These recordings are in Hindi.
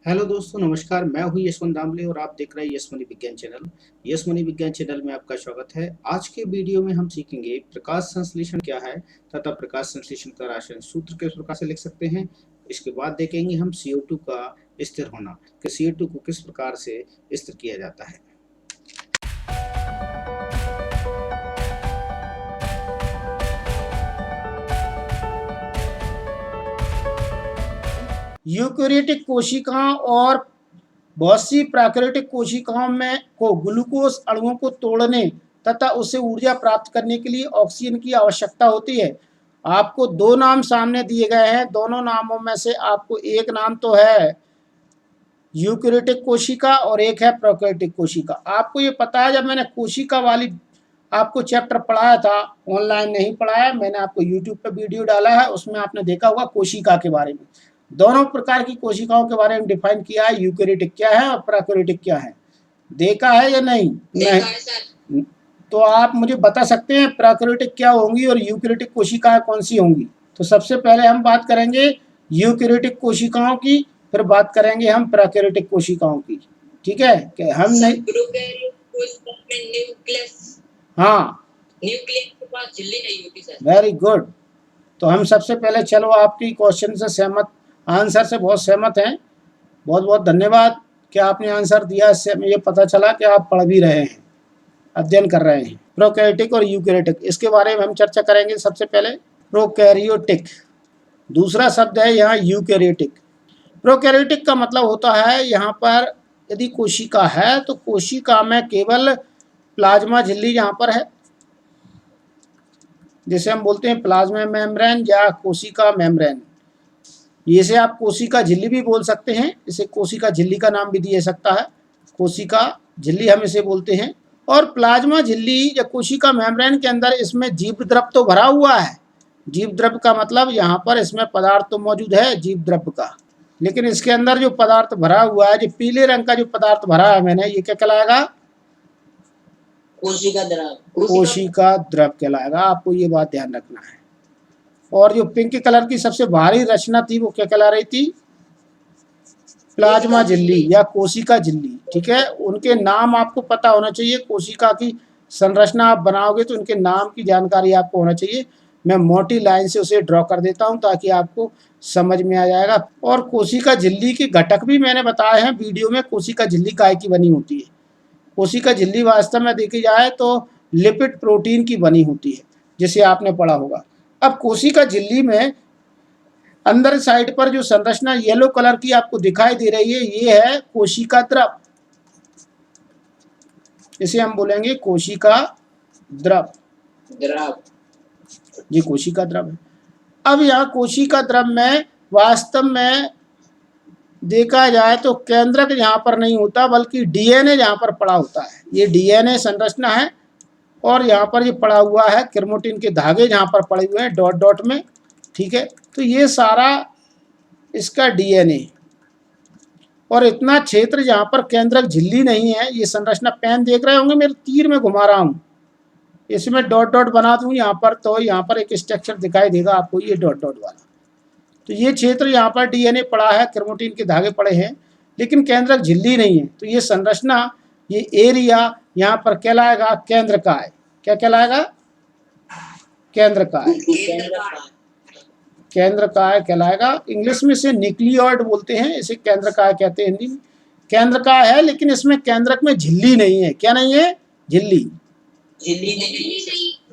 हेलो दोस्तों, नमस्कार। मैं हूं यशवंत दामले और आप देख रहे हैं यशमनी विज्ञान चैनल। यशमनी विज्ञान चैनल में आपका स्वागत है। आज के वीडियो में हम सीखेंगे प्रकाश संश्लेषण क्या है तथा प्रकाश संश्लेषण का रासायनिक सूत्र किस प्रकार से लिख सकते हैं। इसके बाद देखेंगे हम CO2 का स्थिर होना कि CO2 को किस प्रकार से स्थिर किया जाता है। यूकेरियोटिक कोशिकाओं और बहुत सी प्राकृतिक कोशिकाओं में को ग्लूकोज अणुओं को तोड़ने तथा उससे ऊर्जा प्राप्त करने के लिए ऑक्सीजन की आवश्यकता होती है। आपको दो नाम सामने दिए गए हैं। दोनों नामों में से आपको एक नाम तो है यूकेरियोटिक कोशिका और एक है प्रोकैरियोटिक कोशिका। आपको ये पता है, जब मैंने कोशिका वाली आपको चैप्टर पढ़ाया था, ऑनलाइन नहीं पढ़ाया, मैंने आपको यूट्यूब पर वीडियो डाला है, उसमें आपने देखा होगा कोशिका के बारे में। दोनों प्रकार की कोशिकाओं के बारे में डिफाइन किया है, यूकेरियोटिक क्या है और प्रोकैरियोटिक क्या है। देखा है या नहीं? नहीं। तो आप मुझे बता सकते हैं प्रोकैरियोटिक क्या होंगी और यूकेरियोटिक कोशिकाएं कौन सी होंगी? तो सबसे पहले हम बात करेंगे यूकेरियोटिक कोशिकाओं की, फिर बात करेंगे हम प्रोकैरियोटिक कोशिकाओं की। ठीक है कि हम नहीं। हाँ, न्यूक्लियस के पास झिल्ली नहीं होती सर। Very good. तो हम सबसे पहले, चलो आपकी क्वेश्चन से सहमत, आंसर से बहुत सहमत हैं। बहुत बहुत धन्यवाद कि आपने आंसर दिया। इससे हमें ये पता चला कि आप पढ़ भी रहे हैं, अध्ययन कर रहे हैं। प्रोकैरियोटिक और यूकेरियोटिक, इसके बारे में हम चर्चा करेंगे। सबसे पहले प्रोकैरियोटिक, दूसरा शब्द है यहाँ यूकेरियोटिक। प्रोकैरियोटिक का मतलब होता है, यहाँ पर यदि कोशिका है तो कोशिका में केवल प्लाज्मा झिल्ली यहाँ पर है, जिसे हम बोलते हैं प्लाज्मा मेम्ब्रेन या कोशिका मेम्ब्रेन। इसे आप कोशिका झिल्ली भी बोल सकते हैं, इसे कोशिका झिल्ली का नाम भी दिया सकता है। कोशिका झिल्ली हम इसे बोलते हैं। और प्लाज्मा झिल्ली या कोशिका मेम्ब्रेन के अंदर इसमें जीव द्रव तो भरा हुआ है। जीव द्रव का मतलब यहाँ पर इसमें पदार्थ तो मौजूद है जीव द्रव का, लेकिन इसके अंदर जो पदार्थ भरा हुआ है, जो पीले रंग का जो पदार्थ भरा है मैंने, ये क्या कहलाएगा? कोशिका द्रव। कोशिका द्रव कहलाएगा। आपको ये बात ध्यान रखना है। और जो पिंक कलर की सबसे भारी रचना थी वो क्या कहला रही थी? प्लाज्मा झिल्ली या कोशिका झिल्ली। ठीक है, उनके नाम आपको पता होना चाहिए। कोशिका की संरचना आप बनाओगे तो उनके नाम की जानकारी आपको होना चाहिए। मैं मोटी लाइन से उसे ड्रॉ कर देता हूं ताकि आपको समझ में आ जाएगा। और कोशिका झिल्ली के घटक भी मैंने बताए हैं वीडियो में। कोशिका झिल्ली काय की बनी होती है? कोशिका झिल्ली वास्तव में देखी जाए तो लिपिड प्रोटीन की बनी होती है, जिसे आपने पढ़ा होगा। अब कोशिका झिल्ली में अंदर साइड पर जो संरचना येलो कलर की आपको दिखाई दे रही है, ये है कोशिका द्रव। इसे हम बोलेंगे कोशिका द्रव। ये कोशिका द्रव है। अब यहाँ कोशिका द्रव में वास्तव में देखा जाए तो केंद्रक यहाँ पर नहीं होता, बल्कि डीएनए यहाँ पर पड़ा होता है। ये डीएनए संरचना है और यहाँ पर ये पड़ा हुआ है क्रोमेटिन के धागे जहाँ पर पड़े हुए हैं डॉट डॉट में। ठीक है, तो ये सारा इसका डीएनए। और इतना क्षेत्र जहाँ पर केंद्रक झिल्ली नहीं है, ये संरचना पेन देख रहे होंगे, मेरे तीर में घुमा रहा हूँ, इसमें डॉट डॉट बना दूँ यहाँ पर, तो यहाँ पर एक स्ट्रक्चर दिखाई देगा आपको, ये डॉट डॉट वाला। तो ये क्षेत्र यहाँ पर डीएनए पड़ा है, क्रोमेटिन के धागे पड़े हैं, लेकिन केंद्रक झिल्ली नहीं है। तो ये संरचना, ये एरिया यहाँ पर कहलाएगा केंद्रकाय। क्या कहलाएगा? केंद्रकाय। केंद्रकाय कहलाएगा। इंग्लिश में इसे न्यूक्लियोइड बोलते हैं, इसे केंद्रकाय कहते हैं हिंदी में। केंद्रकाय है, लेकिन इसमें केंद्रक में झिल्ली नहीं है। क्या नहीं है? झिल्ली।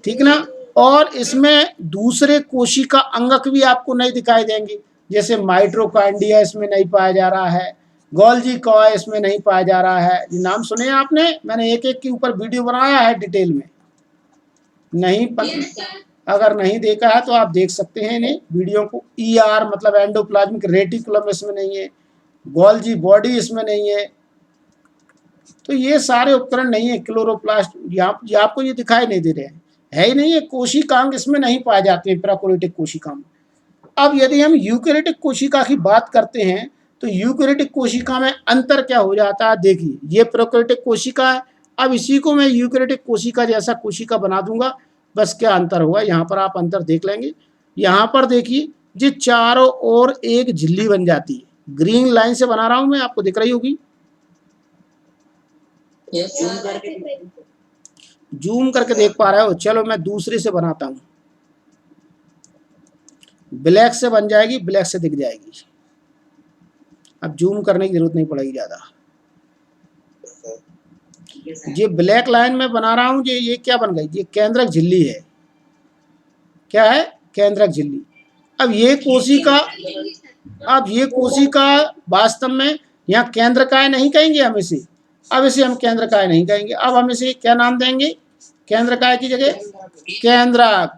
ठीक ना? और इसमें दूसरे कोशिका अंगक भी आपको नहीं दिखाई देंगे, जैसे माइटोकॉन्ड्रिया इसमें नहीं पाया जा रहा है, गोल्जी कॉय इसमें नहीं पाया जा रहा है। ये नाम सुने आपने? मैंने एक एक के ऊपर वीडियो बनाया है डिटेल में। नहीं अगर नहीं देखा है तो आप देख सकते हैं इन्हें वीडियो को। ER मतलब एंडोप्लाज्मिक रेटिकुलम इसमें नहीं है, गोल्जी बॉडी इसमें नहीं है। तो ये सारे उपकरण नहीं है। क्लोरोप्लास्ट यहाँ आपको ये दिखाई नहीं दे रहे हैं, है ही नहीं है। कोशिकांग इसमें नहीं पाए जाते हैं प्रोकैरियोटिक कोशिका में। अब यदि हम यूकेरियोटिक कोशिका की बात करते हैं तो यूकेरियोटिक कोशिका में अंतर क्या हो जाता है? देखिए, ये प्रोकैरियोटिक कोशिका है। अब इसी को मैं यूकेरियोटिक कोशिका जैसा कोशिका बना दूंगा। बस क्या अंतर होगा, यहाँ पर आप अंतर देख लेंगे। यहाँ पर देखिए, ये चारों ओर एक झिल्ली बन जाती है, ग्रीन लाइन से बना रहा हूं मैं, आपको दिख रही होगी। जूम करके देख पा रहे हो? चलो मैं दूसरे से बनाता हूं, ब्लैक से बन जाएगी, ब्लैक से दिख जाएगी। अब जूम करने की जरूरत नहीं पड़ेगी ज्यादा। ये ब्लैक लाइन में बना रहा हूं, ये क्या बन गई? ये केंद्रक झिल्ली है। क्या है? केंद्रक झिल्ली। अब ये कोशिका, अब ये कोशिका वास्तव में यहाँ केंद्रकाय नहीं कहेंगे हम इसे, अब इसे हम केंद्रकाय नहीं कहेंगे, अब हम इसे क्या नाम देंगे? केंद्रकाय की जगह केंद्रक।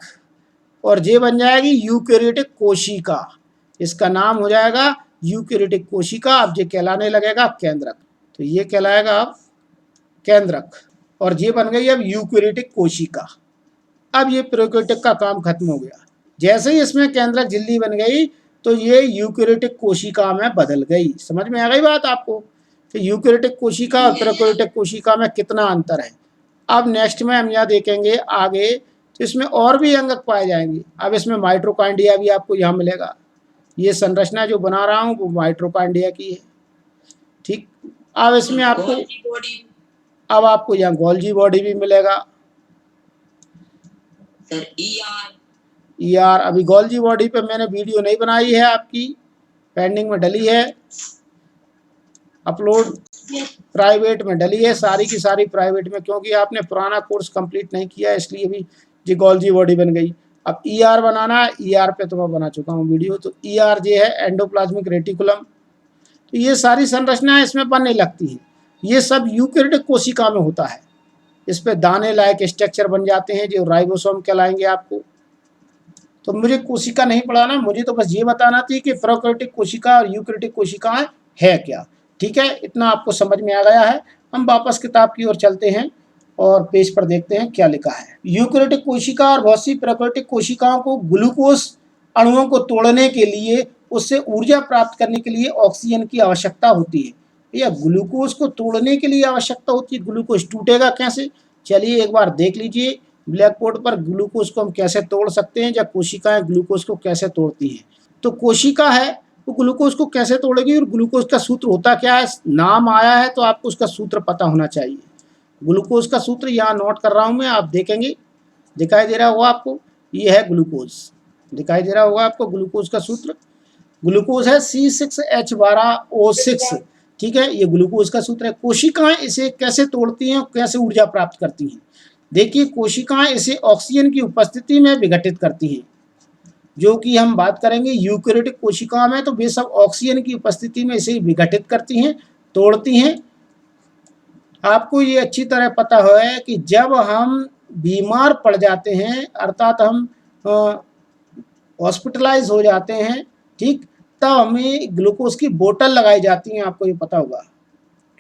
और ये बन जाएगी यूकेरियोटिक कोशिका, इसका नाम हो जाएगा यूकेरियोटिक कोशिका। अब ये कहलाने लगेगा केंद्रक, तो ये कहलाएगा अब केंद्रक, और ये बन गई अब यूकेरियोटिक कोशिका। अब ये प्रोकैरियोटिक का काम खत्म हो गया। जैसे ही इसमें केंद्रक झिल्ली बन गई तो ये यूकेरियोटिक कोशिका में बदल गई। समझ में आ गई बात आपको? तो यूकेरियोटिक कोशिका और प्रोकैरियोटिक कोशिका में कितना अंतर है। अब नेक्स्ट में हम यहाँ देखेंगे आगे, तो इसमें और भी अंगक पाए जाएंगे। अब इसमें माइटोकॉन्ड्रिया भी आपको यहाँ मिलेगा। ये संरचना जो बना रहा हूँ वो माइटोकॉन्ड्रिया की है, ठीक। अब इसमें आपको, अब आपको यहाँ गोल्जी बॉडी भी मिलेगा। ER अभी गोल्जी बॉडी पे मैंने वीडियो नहीं बनाई है, आपकी पेंडिंग में डली है, अपलोड प्राइवेट में डली है, सारी की सारी प्राइवेट में, क्योंकि आपने पुराना कोर्स कंप्लीट नहीं किया इसलिए भी जी गोल्जी बॉडी बन गई। अब ER बनाना है, ER पे तो मैं बना चुका हूँ वीडियो। तो ER जो है एंडोप्लाज्मिक रेटिकुलम। तो ये सारी संरचनाएं इसमें बनने लगती हैं। ये सब यूकेरियोटिक कोशिका में होता है। इस पे दाने लायक स्ट्रक्चर बन जाते हैं जो राइबोसोम कहलाएंगे आपको। तो मुझे कोशिका नहीं पढ़ाना, मुझे तो बस ये बताना थी कि प्रोकैरियोटिक कोशिका और यूकेरियोटिक कोशिकाएं है क्या। ठीक है, इतना आपको समझ में आ गया है। हम वापस किताब की ओर चलते हैं और पेज पर देखते हैं क्या लिखा है। यूकेरियोटिक कोशिका और बहुत सी प्रोकैरियोटिक कोशिकाओं को ग्लूकोज अणुओं को तोड़ने के लिए, उससे ऊर्जा प्राप्त करने के लिए ऑक्सीजन की आवश्यकता होती है। या ग्लूकोज को तोड़ने के लिए आवश्यकता होती है। ग्लूकोज टूटेगा कैसे? चलिए एक बार देख लीजिए ब्लैक बोर्ड पर ग्लूकोज को हम कैसे तोड़ सकते हैं, या कोशिकाएं ग्लूकोज को कैसे तोड़ती हैं। तो कोशिका है वो ग्लूकोज को कैसे तोड़ेगी, और ग्लूकोज का सूत्र होता क्या है? नाम आया है तो आपको उसका सूत्र पता होना चाहिए। ग्लूकोज का सूत्र यहाँ नोट कर रहा हूँ मैं, आप देखेंगे दिखाई दे रहा होगा आपको, ये है ग्लूकोज, दिखाई दे रहा होगा आपको ग्लूकोज का सूत्र। ग्लूकोज है C6H12O6, ठीक है, ये ग्लूकोज का सूत्र है। कोशिकाएं इसे कैसे तोड़ती हैं, कैसे ऊर्जा प्राप्त करती हैं? देखिए कोशिकाएं इसे ऑक्सीजन की उपस्थिति में विघटित करती हैं, जो कि हम बात करेंगे यूकेरियोटिक कोशिकाओं में, तो वे सब ऑक्सीजन की उपस्थिति में इसे विघटित करती हैं, तोड़ती हैं। आपको ये अच्छी तरह पता है कि जब हम बीमार पड़ जाते हैं, अर्थात हम हॉस्पिटलाइज हो जाते हैं, ठीक, तब हमें ग्लूकोज की बोतल लगाई जाती है। आपको ये पता होगा,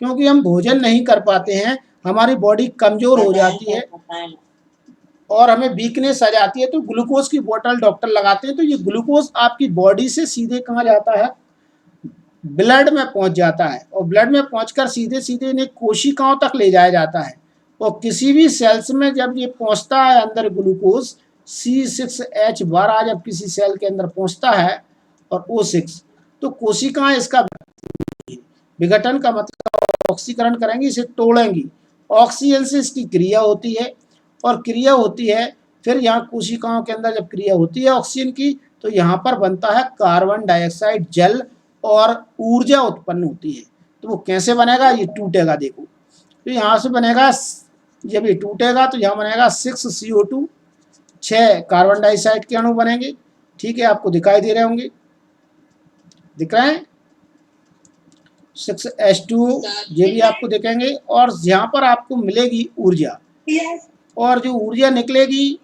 क्योंकि हम भोजन नहीं कर पाते हैं, हमारी बॉडी कमजोर हो जाती है और हमें वीकनेस आ जाती है, तो ग्लूकोज की बोतल डॉक्टर लगाते हैं। तो ये ग्लूकोज आपकी बॉडी से सीधे कहाँ जाता है? ब्लड में पहुंच जाता है, और ब्लड में पहुंचकर सीधे सीधे इन्हें कोशिकाओं तक ले जाया जाता है। और किसी भी सेल्स में जब ये पहुंचता है अंदर, ग्लूकोज C6H12 जब किसी सेल के अंदर पहुंचता है और O6, तो कोशिकाएं इसका विघटन का मतलब ऑक्सीकरण करेंगी, इसे तोड़ेंगी। ऑक्सीजन से इसकी क्रिया होती है, और क्रिया होती है फिर यहाँ कोशिकाओं के अंदर जब क्रिया होती है ऑक्सीजन की, तो यहाँ पर बनता है कार्बन डाइऑक्साइड जल, और ऊर्जा उत्पन्न होती है। तो वो कैसे बनेगा? ये टूटेगा, देखो, तो यहाँ से बनेगा, जब ये टूटेगा तो यहाँ बनेगा 6CO2, 6 कार्बन डाइऑक्साइड के अणु बनेंगे। ठीक है, आपको दिखाई दे रहे होंगे, दिख रहे हैं 6H2, ये भी आपको दिखेंगे। और यहाँ पर आपको मिलेगी ऊर्जा, और जो ऊर्जा निकलेगी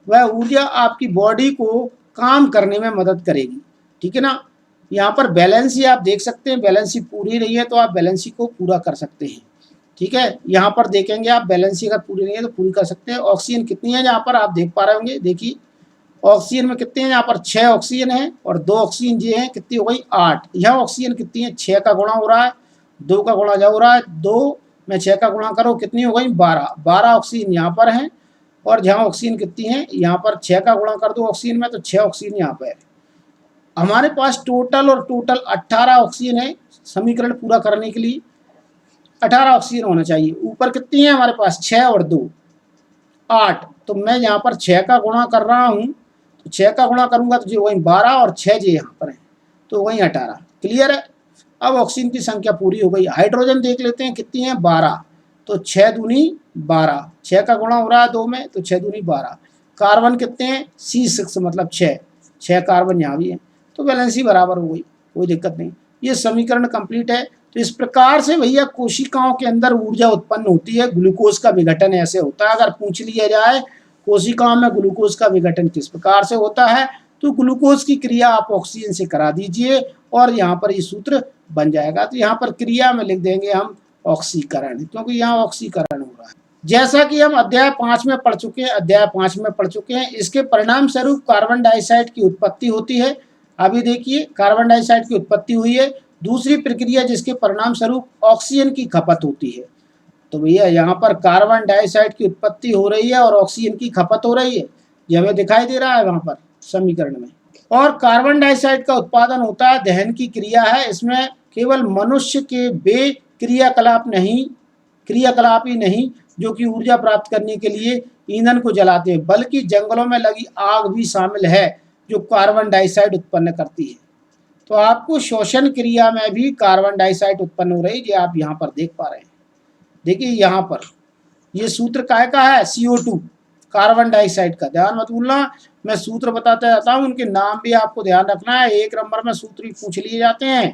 वह ऊर्जा आपकी बॉडी को काम करने में मदद करेगी। ठीक है ना? यहाँ पर बैलेंसी आप देख सकते हैं, बैलेंसी पूरी नहीं है तो आप बैलेंसी को पूरा कर सकते हैं। ठीक है, यहाँ पर देखेंगे आप, बैलेंसी अगर पूरी नहीं है तो पूरी कर सकते हैं। ऑक्सीजन कितनी है यहाँ पर आप देख पा रहे होंगे, देखिए ऑक्सीजन में कितने हैं, यहाँ पर 6 ऑक्सीजन है और 2 ऑक्सीजन ये हैं, कितनी हो गई 8। यहाँ ऑक्सीजन कितनी है, 6 का गुणा हो रहा है, 2 का गुणा जा हो रहा है, 2 में 6 का गुणा करो, कितनी हो गई 12 ऑक्सीजन यहाँ पर हैं। और जहाँ ऑक्सीजन कितनी है, यहाँ पर 6 का गुणा कर दो ऑक्सीजन में, तो 6 ऑक्सीजन यहाँ पर है। हमारे पास टोटल 18 ऑक्सीजन है समीकरण पूरा करने के लिए। 18 ऑक्सीजन होना चाहिए। ऊपर कितनी है हमारे पास, 6 और 2 8। तो मैं यहाँ पर 6 का गुणा कर रहा हूँ, तो 6 का गुणा करूंगा तो जो वहीं 12 और 6 जो यहाँ पर है तो वहीं 18। क्लियर है। अब ऑक्सीजन की संख्या पूरी हो गई। हाइड्रोजन देख लेते हैं कितनी है, 12। तो 6 दूनी 12, 6 का गुणा हो रहा है 2 में तो 6 दूनी 12। कार्बन कितने हैं, C6 मतलब 6 कार्बन यहाँ भी है, तो वैलेंसी बराबर हो गई, कोई दिक्कत नहीं। ये समीकरण कंप्लीट है। तो इस प्रकार से भैया कोशिकाओं के अंदर ऊर्जा उत्पन्न होती है। ग्लूकोज का विघटन ऐसे होता है। अगर पूछ लिया जाए कोशिकाओं में ग्लूकोज का विघटन किस प्रकार से होता है, तो ग्लूकोज की क्रिया आप ऑक्सीजन से करा दीजिए और यहाँ पर ये सूत्र बन जाएगा। तो यहाँ पर क्रिया में लिख देंगे हम ऑक्सीकरण, क्योंकि यहाँ ऑक्सीकरण हो रहा है। जैसा कि हम अध्याय 5 में पढ़ चुके हैं, इसके परिणाम स्वरूप कार्बन डाइऑक्साइड की उत्पत्ति होती है। अभी देखिए कार्बन डाइऑक्साइड की उत्पत्ति हुई है। दूसरी प्रक्रिया जिसके परिणाम स्वरूप ऑक्सीजन की खपत होती है। तो भैया यहाँ पर कार्बन डाइऑक्साइड की उत्पत्ति हो रही है और ऑक्सीजन की खपत हो रही है, ये हमें दिखाई दे रहा है वहाँ पर समीकरण में। और कार्बन डाइऑक्साइड का उत्पादन होता है, दहन की क्रिया है। इसमें केवल मनुष्य के वे क्रियाकलाप ही नहीं जो कि ऊर्जा प्राप्त करने के लिए ईंधन को जलाते हैं, बल्कि जंगलों में लगी आग भी शामिल है जो कार्बन डाइऑक्साइड उत्पन्न करती है। तो आपको श्वसन क्रिया में भी कार्बन डाइऑक्साइड उत्पन्न हो रही है, जो आप यहाँ पर देख पा रहे हैं। देखिए यहाँ पर ये सूत्र काय का है, CO2 कार्बन डाइऑक्साइड का। ध्यान मत भूलना, मैं सूत्र बताता जाता हूँ, उनके नाम भी आपको ध्यान रखना है। 1 नंबर में सूत्र ही पूछ लिए जाते हैं।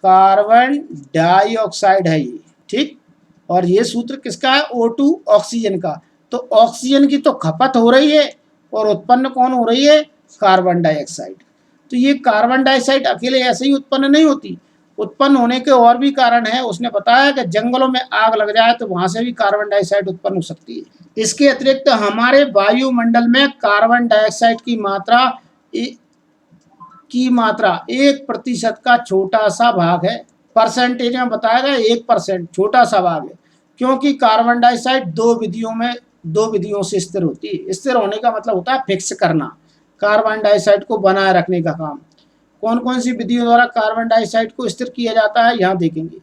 कार्बन डाइऑक्साइड है ये, ठीक। और ये सूत्र किसका है, O2 ऑक्सीजन का। तो ऑक्सीजन की तो खपत हो रही है और उत्पन्न कौन हो रही है, कार्बन डाइऑक्साइड। तो ये कार्बन डाइऑक्साइड अकेले ऐसे ही उत्पन्न नहीं होती, उत्पन्न होने के और भी कारण है। उसने बताया कि जंगलों में आग लग जाए तो वहां से भी कार्बन डाइऑक्साइड उत्पन्न हो सकती है। इसके अतिरिक्त हमारे वायुमंडल में कार्बन डाइऑक्साइड की मात्रा 1% का छोटा सा भाग है। परसेंटेज में बताया गया 1%, छोटा सा भाग है, क्योंकि कार्बन डाइऑक्साइड दो विधियों से स्थिर होती है। स्थिर होने का मतलब होता है फिक्स करना, कार्बन डाइऑक्साइड को बनाए रखने का काम। कौन कौन सी विधियों द्वारा कार्बन डाइऑक्साइड को स्थिर किया जाता है, यहाँ देखेंगे।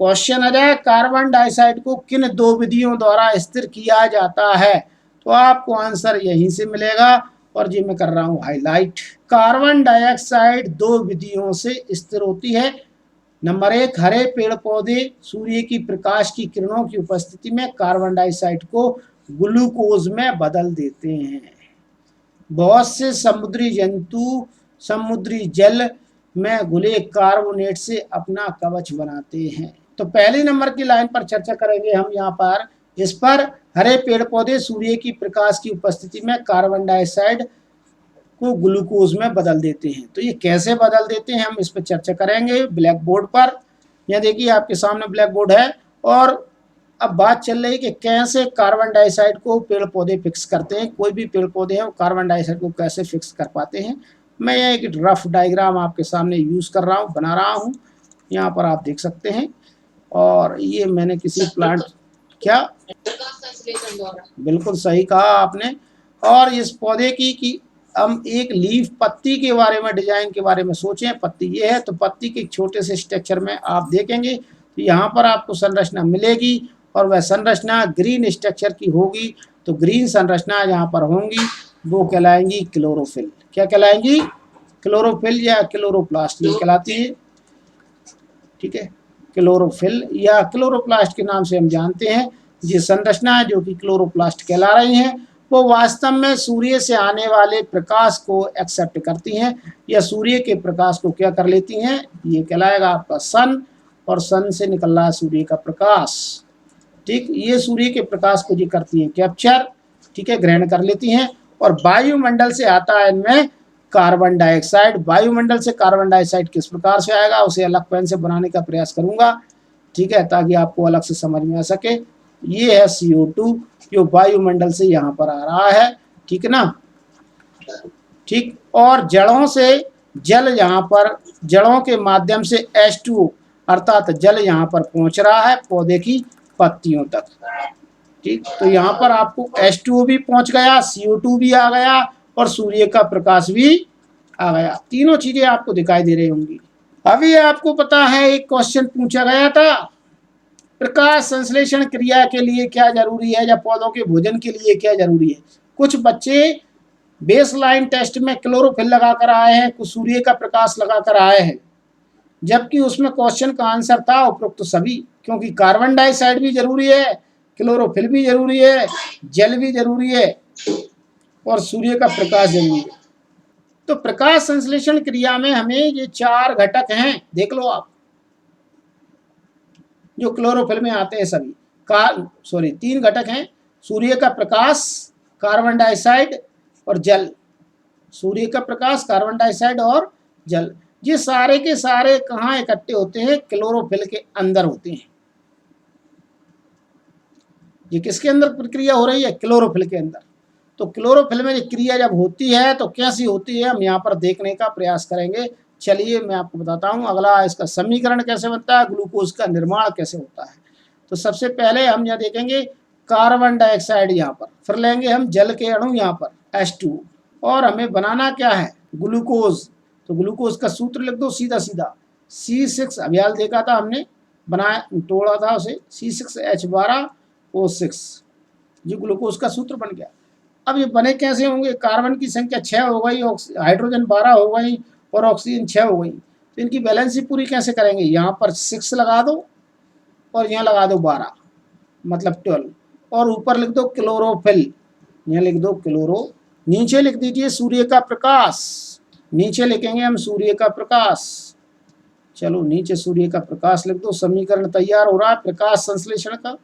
क्वेश्चन आ जाए कार्बन डाइऑक्साइड को किन 2 विधियों द्वारा स्थिर किया जाता है, तो आपको आंसर यहीं से मिलेगा और ये मैं कर रहा हूँ हाईलाइट। कार्बन डाइऑक्साइड 2 विधियों से स्थिर होती है। नंबर 1, हरे पेड़ पौधे सूर्य की प्रकाश की किरणों की उपस्थिति में कार्बन डाइऑक्साइड को ग्लूकोज में बदल देते हैं। बहुत से समुद्री जंतु समुद्री जल में घुले कार्बोनेट से अपना कवच बनाते हैं। तो पहले नंबर की लाइन पर चर्चा करेंगे हम यहाँ पर। इस पर हरे पेड़ पौधे सूर्य की प्रकाश की उपस्थिति में कार्बन डाइऑक्साइड को ग्लूकोज में बदल देते हैं। तो ये कैसे बदल देते हैं हम इस पर चर्चा करेंगे ब्लैक बोर्ड पर। यह देखिए आपके सामने ब्लैक बोर्ड है और अब बात चल रही है कि कैसे कार्बन डाइऑक्साइड को पेड़ पौधे फिक्स करते हैं। कोई भी पेड़ पौधे हैं वो कार्बन डाइऑक्साइड को कैसे फिक्स कर पाते हैं। मैं एक रफ डायग्राम आपके सामने यूज कर रहा हूँ, बना रहा हूँ, यहाँ पर आप देख सकते हैं। और ये मैंने किसी प्लांट, क्या बिल्कुल सही कहा आपने। और इस पौधे की हम एक लीफ पत्ती के बारे में, डिजाइन के बारे में सोचें। पत्ती ये है तो पत्ती के छोटे से स्ट्रक्चर में आप देखेंगे तो यहाँ पर आपको संरचना मिलेगी और वह संरचना ग्रीन स्ट्रक्चर की होगी। तो ग्रीन संरचना यहाँ पर होंगी वो कहलाएंगी क्लोरोफिल। क्या कहलाएंगी, क्लोरोफिल या क्लोरोप्लास्ट ये कहलाती है, ठीक है। क्लोरोफिल या क्लोरोप्लास्ट के नाम से हम जानते हैं। ये संरचना है जो कि क्लोरोप्लास्ट कहला रही हैं, वो वास्तव में सूर्य से आने वाले प्रकाश को एक्सेप्ट करती हैं या सूर्य के प्रकाश को क्या कर लेती हैं, ये कहलाएगा आपका सन। और सन से निकल रहा है सूर्य का प्रकाश, ठीक। ये सूर्य के प्रकाश को ये करती हैं कैप्चर, ठीक है, ग्रहण कर लेती हैं। और वायुमंडल से आता है इनमें कार्बन डाइऑक्साइड। वायुमंडल से कार्बन डाइऑक्साइड किस प्रकार से आएगा उसे अलग पेन से बनाने का प्रयास करूंगा, ठीक है, ताकि आपको अलग से समझ में आ सके। ये है CO2 जो वायुमंडल से यहाँ पर आ रहा है, ठीक है ना, ठीक। और जड़ों से जल यहाँ पर, जड़ों के माध्यम से H2O अर्थात जल यहाँ पर पहुंच रहा है पौधे की पत्तियों तक, ठीक। तो यहाँ पर आपको H2O भी पहुंच गया, CO2 भी आ गया और सूर्य का प्रकाश भी आ गया, तीनों चीजें आपको दिखाई दे रही होंगी। अभी आपको पता है एक क्वेश्चन पूछा गया था, प्रकाश संश्लेषण क्रिया के लिए क्या जरूरी है या पौधों के भोजन के लिए क्या जरूरी है। कुछ बच्चे बेसलाइन टेस्ट में क्लोरोफिल लगाकर आए हैं, कुछ सूर्य का प्रकाश लगाकर आए हैं, जबकि उसमें क्वेश्चन का आंसर था उपरोक्त सभी, क्योंकि कार्बन डाइऑक्साइड भी जरूरी है, क्लोरोफिल भी जरूरी है, जल भी जरूरी है और सूर्य का प्रकाश जरूरी है। तो प्रकाश संश्लेषण क्रिया में हमें ये 4 घटक हैं, देख लो आप, जो क्लोरोफिल में आते हैं सभी। 3 घटक हैं, सूर्य का प्रकाश, कार्बन डाइऑक्साइड और जल। सूर्य का प्रकाश, कार्बन डाइऑक्साइड और जल, ये सारे के सारे कहाँ इकट्ठे होते हैं, क्लोरोफिल के अंदर होते हैं। ये किसके अंदर प्रक्रिया हो रही है, क्लोरोफिल के अंदर। तो क्लोरोफिल में क्रिया जब होती है तो कैसी होती है, हम यहाँ पर देखने का प्रयास करेंगे। चलिए मैं आपको बताता हूँ। अगला, इसका समीकरण कैसे बनता है, ग्लूकोज का निर्माण कैसे होता है। तो सबसे पहले हम यहाँ देखेंगे कार्बन डाइऑक्साइड यहाँ पर, फिर लेंगे हम जल के अणु यहाँ पर H2, और हमें बनाना क्या है, ग्लूकोज। तो ग्लूकोज का सूत्र लिख दो सीधा सीधा, C6, अभियाल देखा था हमने, बनाया तोड़ा था उसे, C6H12O6, ये ग्लूकोज का सूत्र बन गया। अब ये बने कैसे होंगे, कार्बन की संख्या 6 हो गई, हाइड्रोजन 12 हो गई और ऑक्सीजन 6 हो गई। तो इनकी बैलेंसी पूरी कैसे करेंगे, यहाँ पर 6 लगा दो और यहाँ लगा दो 12, मतलब 12, और ऊपर लिख दो क्लोरोफिल, यहाँ लिख दो क्लोरो, नीचे लिख दीजिए सूर्य का प्रकाश, नीचे लिखेंगे हम सूर्य का प्रकाश। चलो नीचे सूर्य का प्रकाश लिख दो, समीकरण तैयार हो रहा है प्रकाश संश्लेषण का।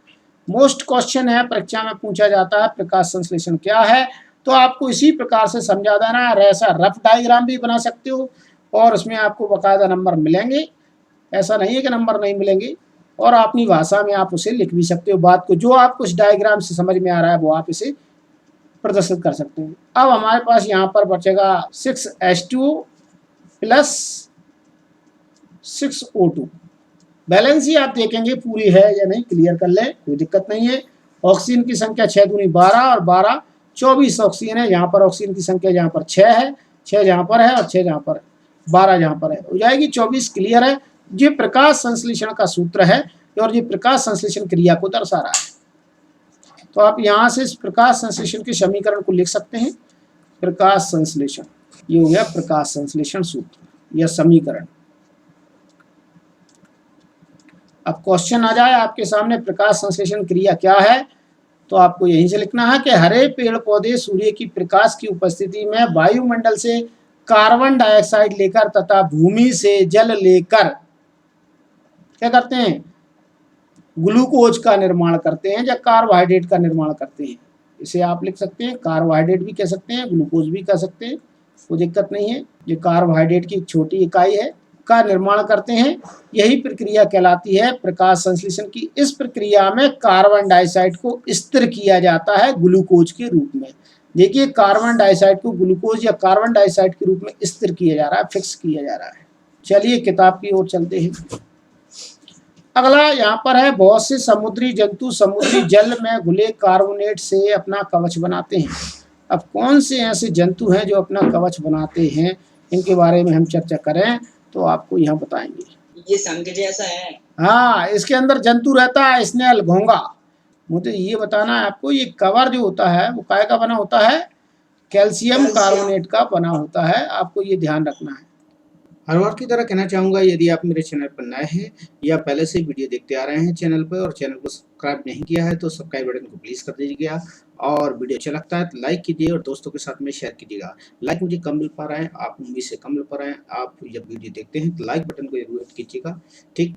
मोस्ट क्वेश्चन है, परीक्षा में पूछा जाता है प्रकाश संश्लेषण क्या है। तो आपको इसी प्रकार से समझा देना है, ऐसा रफ डायग्राम भी बना सकते हो और उसमें आपको बाकायदा नंबर मिलेंगे, ऐसा नहीं है कि नंबर नहीं मिलेंगे, और अपनी भाषा में आप उसे लिख भी सकते हो बात को, जो आपको इस डायग्राम से समझ में आ रहा है वो आप इसे प्रदर्शित कर सकते हो। अब हमारे पास यहाँ पर बचेगा 6H2 प्लस 6O2। बैलेंस ही आप देखेंगे पूरी है या नहीं, क्लियर कर लें, कोई दिक्कत नहीं है। ऑक्सीजन की संख्या 6 दूनी 12 और 12 24 ऑक्सीजन है। यहाँ पर ऑक्सीजन की संख्या जहाँ पर 6 है, 6 जहाँ पर है और 6 जहाँ पर है, 12 जहाँ पर है, हो जाएगी 24। क्लियर है। ये प्रकाश संश्लेषण का सूत्र है और ये प्रकाश संश्लेषण क्रिया को दर्शा रहा है। तो आप यहाँ से इस प्रकाश संश्लेषण के समीकरण को लिख सकते हैं। प्रकाश संश्लेषण, ये हो गया प्रकाश संश्लेषण सूत्र या समीकरण। अब क्वेश्चन आ जाए आपके सामने, प्रकाश संश्लेषण क्रिया क्या है, तो आपको यहीं से लिखना है कि हरे पेड़ पौधे सूर्य की प्रकाश की उपस्थिति में वायुमंडल से कार्बन डाइऑक्साइड लेकर तथा भूमि से जल लेकर क्या करते हैं, ग्लूकोज का निर्माण करते हैं या कार्बोहाइड्रेट का निर्माण करते हैं। इसे आप लिख सकते हैं, कार्बोहाइड्रेट भी कह सकते हैं, ग्लूकोज भी कह सकते हैं, कोई दिक्कत नहीं है। ये कार्बोहाइड्रेट की एक छोटी इकाई है, का निर्माण करते हैं। यही प्रक्रिया कहलाती है प्रकाश संश्लेषण की। इस प्रक्रिया में कार्बन डाइऑक्साइड को स्थिर किया जाता है ग्लूकोज के रूप में। देखिए कार्बन डाइऑक्साइड को ग्लूकोज या कार्बन डाइऑक्साइड के रूप में स्थिर किया जा रहा है, फिक्स किया जा रहा है। चलिए किताब की ओर चलते हैं। अगला यहाँ पर है, बहुत से समुद्री जंतु समुद्री जल में घुले कार्बोनेट से अपना कवच बनाते हैं। अब कौन से ऐसे जंतु हैं जो अपना कवच बनाते हैं, इनके बारे में हम चर्चा करें तो आपको यहाँ बताएंगे। ये शंख जैसा है, हाँ, इसके अंदर जंतु रहता है, स्नेल, घोंगा। मुझे ये बताना है आपको, ये कवर जो होता है वो काय का बना होता है, कैल्शियम कार्बोनेट का बना होता है। आपको ये ध्यान रखना है। हर बार की तरह कहना चाहूँगा, यदि आप मेरे चैनल पर नए हैं या पहले से वीडियो देखते आ रहे हैं चैनल पर और चैनल को सब्सक्राइब नहीं किया है तो सब्सक्राइब बटन को प्लीज़ कर दीजिएगा, और वीडियो अच्छा लगता है तो लाइक कीजिए और दोस्तों के साथ में शेयर कीजिएगा। लाइक मुझे कम मिल पा रहा है, आप मूवी से कम मिल पा रहे हैं। आप जब वीडियो देखते हैं तो लाइक बटन को जरूर कीजिएगा, ठीक।